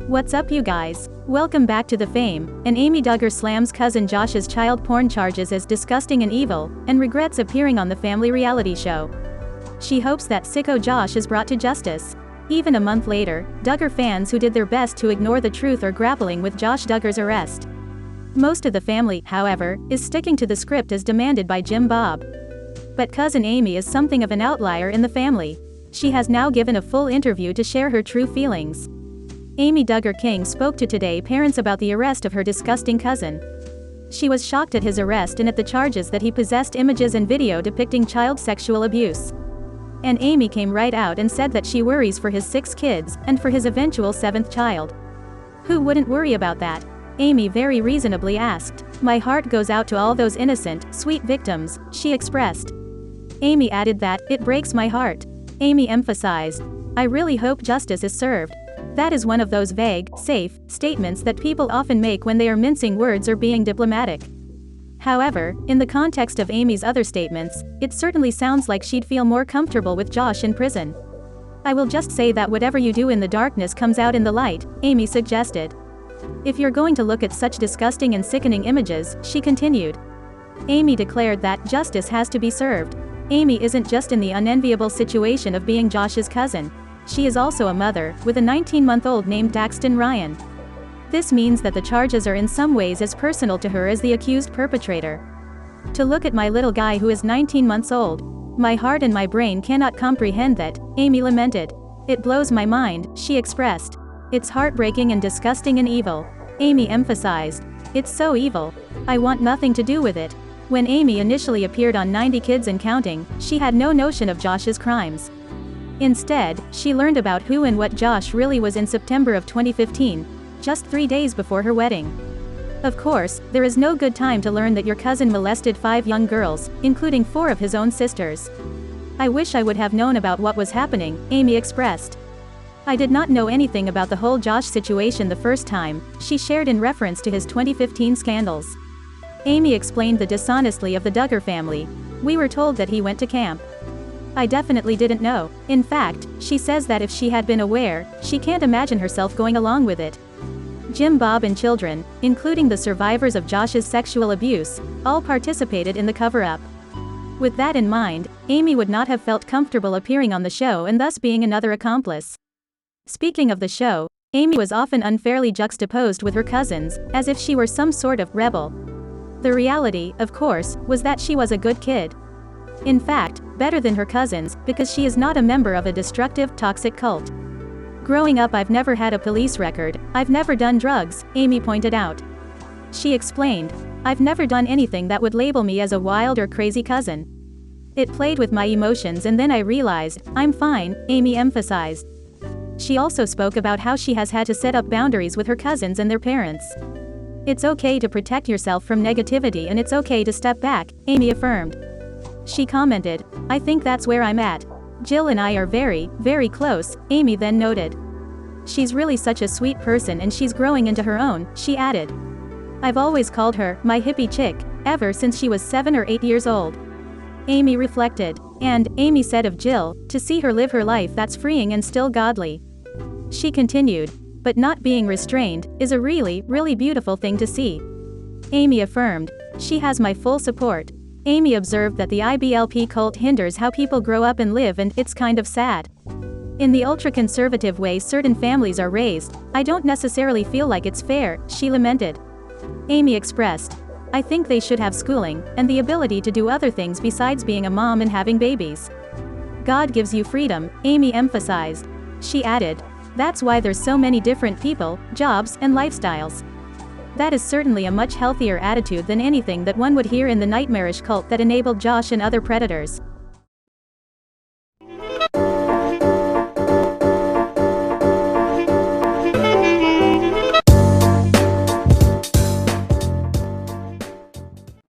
What's up, you guys? Welcome back to The Fame, and Amy Duggar slams cousin Josh's child porn charges as disgusting and evil, and regrets appearing on the family reality show. She hopes that sicko Josh is brought to justice. Even a month later, Duggar fans who did their best to ignore the truth are grappling with Josh Duggar's arrest. Most of the family, however, is sticking to the script as demanded by Jim Bob. But cousin Amy is something of an outlier in the family. She has now given a full interview to share her true feelings. Amy Duggar King spoke to Today parents about the arrest of her disgusting cousin. She was shocked at his arrest and at the charges that he possessed images and video depicting child sexual abuse. And Amy came right out and said that she worries for his 6 kids, and for his eventual 7th child. Who wouldn't worry about that? Amy very reasonably asked. "My heart goes out to all those innocent, sweet victims," she expressed. Amy added that, "It breaks my heart." Amy emphasized, "I really hope justice is served." That is one of those vague, safe statements that people often make when they are mincing words or being diplomatic. However, in the context of Amy's other statements, it certainly sounds like she'd feel more comfortable with Josh in prison. "I will just say that whatever you do in the darkness comes out in the light," Amy suggested. "If you're going to look at such disgusting and sickening images," she continued. Amy declared that justice has to be served. Amy isn't just in the unenviable situation of being Josh's cousin. She is also a mother, with a 19-month-old named Daxton Ryan. This means that the charges are in some ways as personal to her as the accused perpetrator. "To look at my little guy who is 19 months old. My heart and my brain cannot comprehend that," Amy lamented. "It blows my mind," she expressed. "It's heartbreaking and disgusting and evil." Amy emphasized, "It's so evil. I want nothing to do with it." When Amy initially appeared on 90 Kids and Counting, she had no notion of Josh's crimes. Instead, she learned about who and what Josh really was in September of 2015, just 3 days before her wedding. Of course, there is no good time to learn that your cousin molested 5 young girls, including 4 of his own sisters. "I wish I would have known about what was happening," Amy expressed. "I did not know anything about the whole Josh situation the first time," she shared in reference to his 2015 scandals. Amy explained the dishonesty of the Duggar family. "We were told that he went to camp. I definitely didn't know." In fact, she says that if she had been aware, she can't imagine herself going along with it. Jim Bob and children, including the survivors of Josh's sexual abuse, all participated in the cover-up. With that in mind, Amy would not have felt comfortable appearing on the show and thus being another accomplice. Speaking of the show, Amy was often unfairly juxtaposed with her cousins, as if she were some sort of rebel. The reality, of course, was that she was a good kid. In fact, better than her cousins, because she is not a member of a destructive, toxic cult. "Growing up, I've never had a police record, I've never done drugs," Amy pointed out. She explained, "I've never done anything that would label me as a wild or crazy cousin. It played with my emotions and then I realized, I'm fine," Amy emphasized. She also spoke about how she has had to set up boundaries with her cousins and their parents. "It's okay to protect yourself from negativity and it's okay to step back," Amy affirmed. She commented, "I think that's where I'm at. Jill and I are very, very close," Amy then noted. "She's really such a sweet person and she's growing into her own," she added. "I've always called her my hippie chick, ever since she was 7 or 8 years old." Amy reflected. And, Amy said of Jill, "To see her live her life that's freeing and still godly." She continued, "But not being restrained is a really, really beautiful thing to see." Amy affirmed, "She has my full support." Amy observed that the IBLP cult hinders how people grow up and live, and it's kind of sad. "In the ultra-conservative way certain families are raised, I don't necessarily feel like it's fair," she lamented. Amy expressed, "I think they should have schooling, and the ability to do other things besides being a mom and having babies. God gives you freedom," Amy emphasized. She added, "That's why there's so many different people, jobs, and lifestyles. That is certainly a much healthier attitude than anything that one would hear in the nightmarish cult that enabled Josh and other predators."